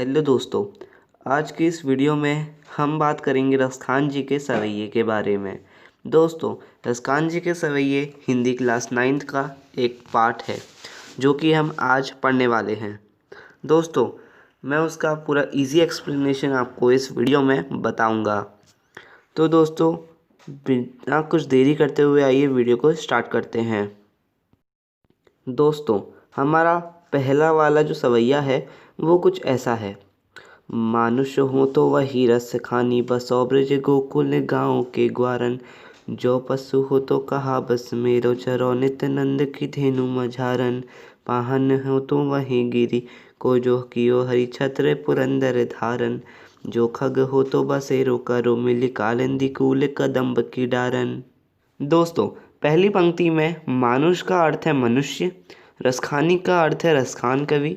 Hello दोस्तों। आज की इस वीडियो में हम बात करेंगे रसखान जी के सवैये के बारे में। दोस्तों, रसखान जी के सवैये हिंदी क्लास 9th का एक पार्ट है जो कि हम आज पढ़ने वाले हैं। दोस्तों, मैं उसका पूरा इजी एक्सप्लेनेशन आपको इस वीडियो में बताऊंगा। तो दोस्तों, बिना कुछ देरी करते हुए आइए वीडियो को स्टार्ट करते हैं। दोस्तों, हमारा पहला वाला जो सवैया है वो कुछ ऐसा है। मानुष हो तो वही रस खानी, बसो ब्रज गोकुल गाँव के ग्वारन। जो पशु हो तो कहा बस मेरो चरो, नित नंद की धेनु मझारन। पाहन हो तो वही गिरी को जो कियो, हरि छत्र पुरंदर धारन। जो खग हो तो बसेरो करो, मिली कालिंदी कूल कदम्ब की डारन। दोस्तों, पहली पंक्ति में मानुष का अर्थ है मनुष्य, रसखानी का अर्थ है रसखान कवि,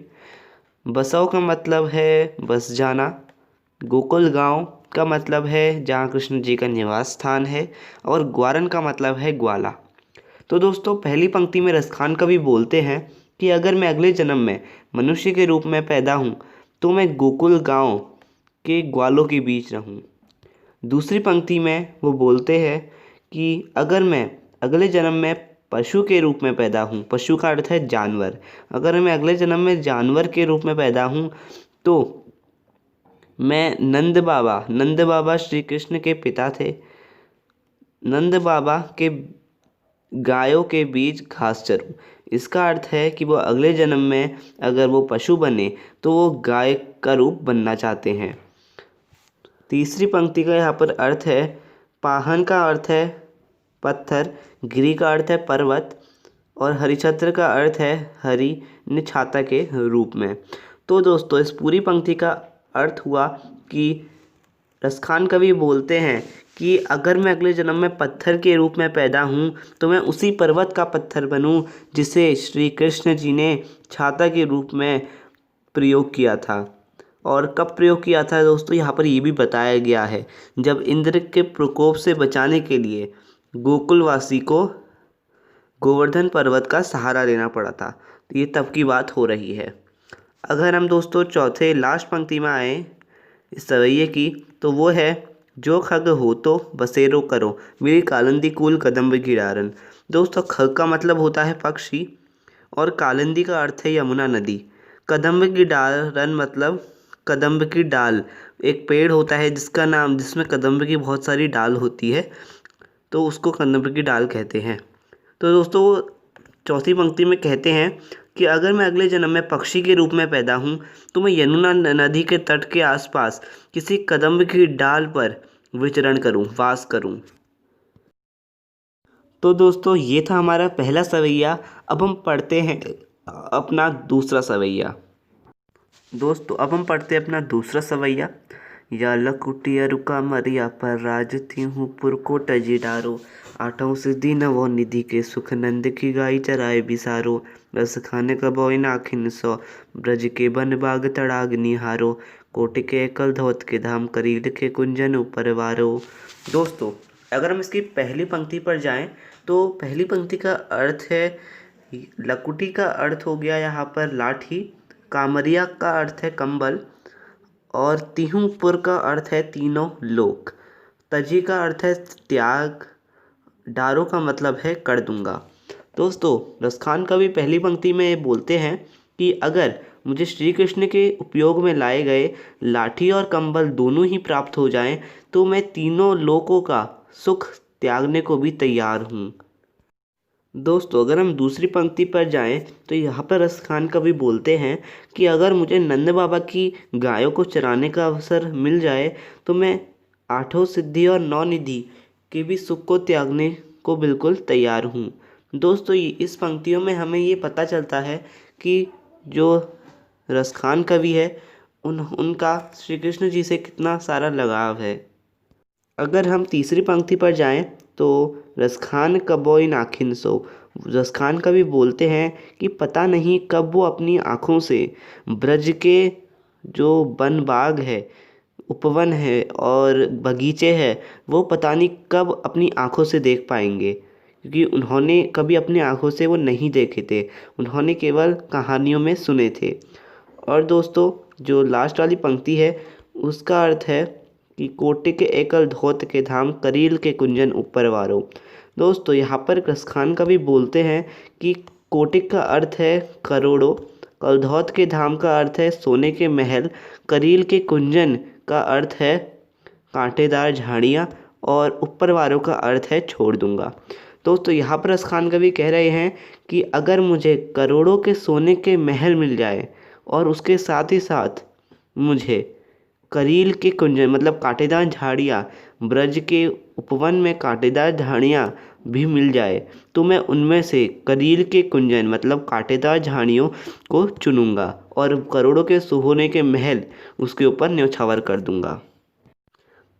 बसव का मतलब है बस जाना, गोकुल गांव का मतलब है जहाँ कृष्ण जी का निवास स्थान है, और ग्वारन का मतलब है ग्वाला। तो दोस्तों, पहली पंक्ति में रसखान कवि बोलते हैं कि अगर मैं अगले जन्म में मनुष्य के रूप में पैदा हूँ तो मैं गोकुल गांव के ग्वालों के बीच रहूँ। दूसरी पंक्ति में वो बोलते हैं कि अगर मैं अगले जन्म में पशु के रूप में पैदा हूँ, पशु का अर्थ है जानवर, अगर मैं अगले जन्म में जानवर के रूप में पैदा हूँ तो मैं नंद बाबा श्री कृष्ण के पिता थे, नंद बाबा के गायों के बीच घास चरूं। इसका अर्थ है कि वो अगले जन्म में अगर वो पशु बने तो वो गाय का रूप बनना चाहते हैं। तीसरी पंक्ति का यहाँ पर अर्थ है, पाहन का अर्थ है पत्थर, गिरी का अर्थ है पर्वत, और हरिछत्र का अर्थ है हरि ने छाता के रूप में। तो दोस्तों, इस पूरी पंक्ति का अर्थ हुआ कि रसखान कवि बोलते हैं कि अगर मैं अगले जन्म में पत्थर के रूप में पैदा हूँ तो मैं उसी पर्वत का पत्थर बनूँ जिसे श्री कृष्ण जी ने छाता के रूप में प्रयोग किया था। और कब प्रयोग किया था दोस्तों, यहाँ पर ये भी बताया गया है, जब इंद्र के प्रकोप से बचाने के लिए गोकुलवासी को गोवर्धन पर्वत का सहारा लेना पड़ा था। तो ये तब की बात हो रही है। अगर हम दोस्तों चौथे लास्ट पंक्ति में आए इस सवैये की, तो वो है, जो खग हो तो बसेरो करो, मेरी कालिंदी कूल कदम्ब की डारन। दोस्तों, खग का मतलब होता है पक्षी, और कालिंदी का अर्थ है यमुना नदी। कदम्ब की डारन मतलब कदम्ब की डाल, एक पेड़ होता है जिसमें कदम्ब की बहुत सारी डाल होती है, तो उसको कदम्ब की डाल कहते हैं। तो दोस्तों, चौथी पंक्ति में कहते हैं कि अगर मैं अगले जन्म में पक्षी के रूप में पैदा हूँ तो मैं यमुना नदी के तट के आसपास किसी कदम्ब की डाल पर विचरण करूँ, वास करूँ। तो दोस्तों, ये था हमारा पहला सवैया। अब हम पढ़ते हैं अपना दूसरा सवैया। दोस्तों, अब हम पढ़ते हैं अपना दूसरा सवैया। या लकुटिया रुका मरिया पर राज थी हूँ पुरकोट जी डारो। आठों सिद्धि नवो निधि के सुख, नंद की गाय चराए बिसारो। रस खाने का बोय नाखिन सो, ब्रज के बन बाग तड़ाग निहारो। कोटि के एकल धोत के धाम, करी लिखे कुंजन ऊपर वारो। दोस्तों, अगर हम इसकी पहली पंक्ति पर जाएं तो पहली पंक्ति का अर्थ है, लकुटी का अर्थ हो गया यहाँ पर लाठी, कामरिया का अर्थ है कंबल, और तिहुपुर का अर्थ है तीनों लोक, तजी का अर्थ है त्याग, डारो का मतलब है कर दूंगा। दोस्तों, रसखान कवि पहली पंक्ति में ये बोलते हैं कि अगर मुझे श्री कृष्ण के उपयोग में लाए गए लाठी और कंबल दोनों ही प्राप्त हो जाएं तो मैं तीनों लोकों का सुख त्यागने को भी तैयार हूँ। दोस्तों, अगर हम दूसरी पंक्ति पर जाएं तो यहाँ पर रसखान कवि बोलते हैं कि अगर मुझे नंद बाबा की गायों को चराने का अवसर मिल जाए तो मैं आठों सिद्धि और नौ निधि के भी सुख को त्यागने को बिल्कुल तैयार हूँ। दोस्तों, इस पंक्तियों में हमें ये पता चलता है कि जो रसखान कवि है उनका श्री कृष्ण जी से कितना सारा लगाव है। अगर हम तीसरी पंक्ति पर जाएं तो रसखान कबोई नाखिन सो, रसखान कवि बोलते हैं कि पता नहीं कब वो अपनी आँखों से ब्रज के जो वन बाग है, उपवन है और बगीचे हैं, वो पता नहीं कब अपनी आँखों से देख पाएंगे, क्योंकि उन्होंने कभी अपनी आँखों से वो नहीं देखे थे, उन्होंने केवल कहानियों में सुने थे। और दोस्तों, जो लास्ट वाली पंक्ति है उसका अर्थ है कि कोटि के एकल धोत के धाम करील के कुंजन ऊपर वारो। दोस्तों यहाँ पर रसखान कवि बोलते हैं कि कोटिक का अर्थ है करोड़ों, कलधौत के धाम का अर्थ है सोने के महल, करील के कुंजन का अर्थ है कांटेदार झाड़ियाँ और ऊपर वालों का अर्थ है छोड़ दूंगा। दोस्तों यहाँ पर रसखान कवि कह रहे हैं कि अगर मुझे करोड़ों के सोने के महल मिल जाए और उसके साथ ही साथ मुझे करील के कुंजन मतलब कांटेदार झाड़ियाँ, ब्रज के उपवन में कांटेदार झाड़ियाँ भी मिल जाए तो मैं उनमें से करील के कुंजन मतलब कांटेदार झाड़ियों को चुनूंगा और करोड़ों के सोने के महल उसके ऊपर न्यौछावर कर दूंगा।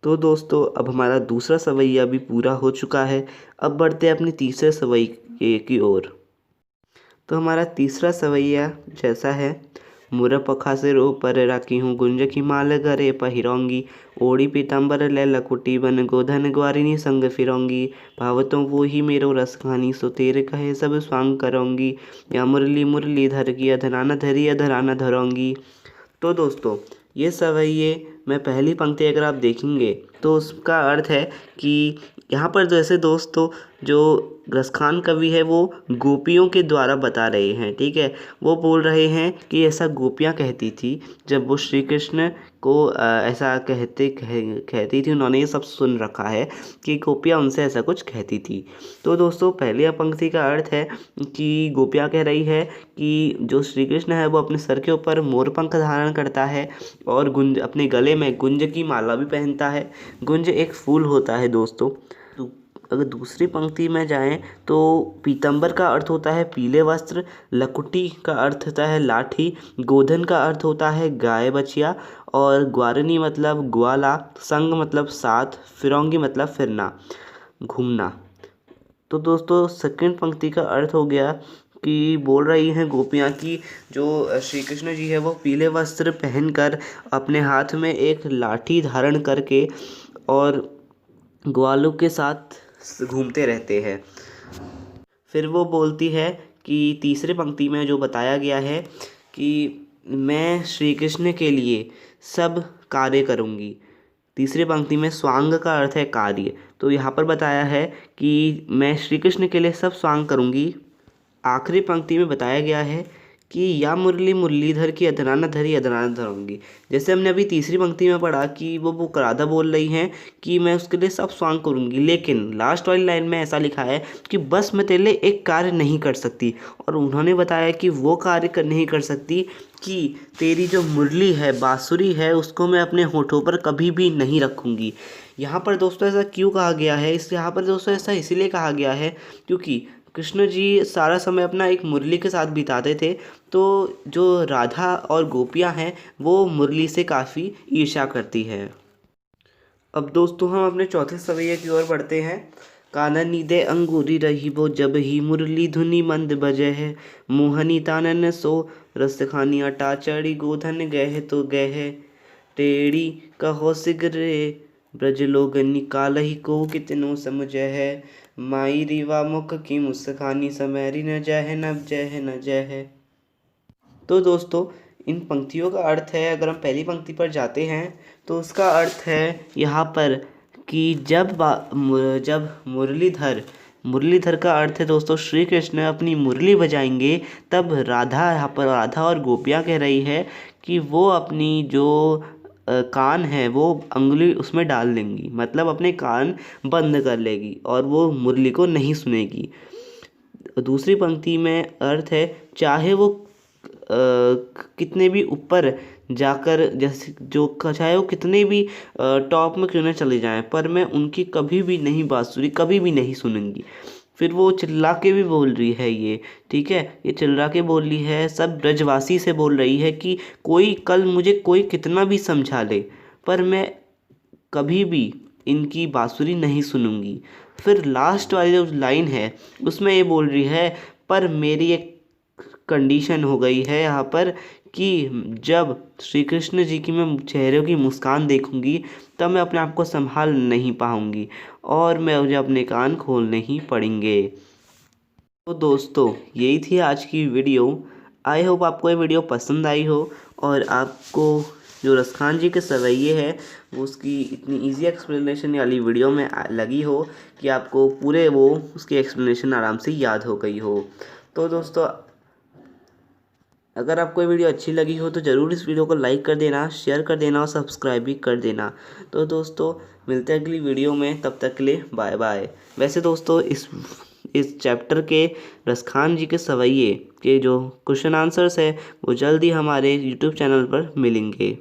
तो दोस्तों अब हमारा दूसरा सवैया भी पूरा हो चुका है। अब बढ़ते हैं अपने तीसरे सवैये की ओर। तो हमारा तीसरा सवैया जैसा है, मुर पखा से रो पर राखी हूँ गुंज की माल घरे पहिरोंगी, ओढ़ी पीताम्बर ले लकुटी बन गोधन ग्वारिनी संग फिरोंगी, भावतों वो ही मेरो रस खानी सो तेरे कहे सब स्वांग करोंगी, या मुरली मुरली धर की अधराना धरी अधराना धरोंगी। तो दोस्तों ये सवैये में पहली पंक्ति अगर आप देखेंगे तो उसका अर्थ है कि यहाँ पर जैसे दोस्तों जो रसखान कवि है वो गोपियों के द्वारा बता रहे हैं, ठीक है। वो बोल रहे हैं कि ऐसा गोपियाँ कहती थी जब वो श्री कृष्ण को ऐसा कहती थी। उन्होंने ये सब सुन रखा है कि गोपियाँ उनसे ऐसा कुछ कहती थी। तो दोस्तों पहली पंक्ति का अर्थ है कि गोपियाँ कह रही है कि जो श्री कृष्ण है वो अपने सर के ऊपर मोर पंख धारण करता है और गुंज अपने गले में गुंज की माला भी पहनता है। गुंज एक फूल होता है दोस्तों। तो अगर दूसरी पंक्ति में जाएं तो पीतंबर का अर्थ होता है पीले वस्त्र, लकुटी का अर्थ होता है लाठी, गोधन का अर्थ होता है गाय बछिया और ग्वारिनी मतलब ग्वाला, संग मतलब साथ, फिरौंगी मतलब फिरना घूमना। तो दोस्तों सेकंड पंक्ति का अर्थ हो गया कि बोल रही हैं गोपियाँ की जो श्री कृष्ण जी है वो पीले वस्त्र पहनकर अपने हाथ में एक लाठी धारण करके और ग्वालों के साथ घूमते रहते हैं। फिर वो बोलती है कि तीसरे पंक्ति में जो बताया गया है कि मैं श्री कृष्ण के लिए सब कार्य करूँगी। तीसरी पंक्ति में स्वांग का अर्थ है कार्य। तो यहाँ पर बताया है कि मैं श्री कृष्ण के लिए सब स्वांग करूँगी। आखिरी पंक्ति में बताया गया है कि या मुरली मुरलीधर की अधराना धरी अधराना धरूंगी। जैसे हमने अभी तीसरी पंक्ति में पढ़ा कि वो राधा बोल रही हैं कि मैं उसके लिए सब स्वांग करूंगी, लेकिन लास्ट वाली लाइन में ऐसा लिखा है कि बस मैं तेरे लिए एक कार्य नहीं कर सकती। और उन्होंने बताया कि वो कार्य नहीं कर सकती कि तेरी जो मुरली है, बांसुरी है, उसको मैं अपने होठों पर कभी भी नहीं रखूँगी। यहाँ पर दोस्तों ऐसा क्यों कहा गया है? यहाँ पर दोस्तों ऐसा इसीलिए कहा गया है क्योंकि कृष्ण जी सारा समय अपना एक मुरली के साथ बिताते थे। तो जो राधा और गोपियाँ हैं वो मुरली से काफ़ी ईर्ष्या करती है। अब दोस्तों हम अपने चौथे सवैये की ओर बढ़ते हैं। काननी दे अंगूरी रही वो जब ही मुरली धुनी मंद बजे है, मोहनी तानन सो रस खानी अटा चढ़ी गोधन गए तो गए, टेढ़ी कहो सिगरे ब्रज लोग निकाल ही को कितनो समझे है, माई रीवा मुख की मुस्कानी समैरी न जय न जय न जय। तो दोस्तों इन पंक्तियों का अर्थ है, अगर हम पहली पंक्ति पर जाते हैं तो उसका अर्थ है यहाँ पर कि जब मुरलीधर का अर्थ है दोस्तों श्री कृष्ण अपनी मुरली बजाएंगे तब राधा, यहाँ पर राधा और गोपियाँ कह रही है कि वो अपनी जो कान है वो अंगुली उसमें डाल देंगी, मतलब अपने कान बंद कर लेगी और वो मुरली को नहीं सुनेगी। दूसरी पंक्ति में अर्थ है चाहे वो कितने भी ऊपर जाकर जैसे जो चाहे वो कितने भी टॉप में क्यों न चले जाएं, पर मैं उनकी कभी भी नहीं बांसुरी कभी भी नहीं सुनूंगी। फिर वो चिल्ला के भी बोल रही है ये, ठीक है, ये चिल्ला के बोल रही है, सब ब्रजवासी से बोल रही है कि कोई कल मुझे कोई कितना भी समझा ले पर मैं कभी भी इनकी बांसुरी नहीं सुनूंगी। फिर लास्ट वाली जो लाइन है उसमें ये बोल रही है पर मेरी एक कंडीशन हो गई है यहाँ पर कि जब श्री कृष्ण जी की मैं चेहरे की मुस्कान देखूंगी तब मैं अपने आप को संभाल नहीं पाऊंगी और मुझे अपने कान खोलने ही पड़ेंगे। तो दोस्तों यही थी आज की वीडियो। आई होप आपको ये वीडियो पसंद आई हो और आपको जो रसखान जी के सवैये है वो उसकी इतनी इजी एक्सप्लेनेशन वाली वीडियो में लगी हो कि आपको पूरे वो उसकी एक्सप्लेनेशन आराम से याद हो गई हो। तो दोस्तों, अगर आपको ये वीडियो अच्छी लगी हो तो ज़रूर इस वीडियो को लाइक कर देना, शेयर कर देना और सब्सक्राइब भी कर देना। तो दोस्तों, मिलते हैं अगली वीडियो में, तब तक के लिए बाय बाय। वैसे दोस्तों, इस चैप्टर के रसखान जी के सवैये के जो क्वेश्चन आंसर्स है वो जल्द ही हमारे यूट्यूब चैनल पर मिलेंगे।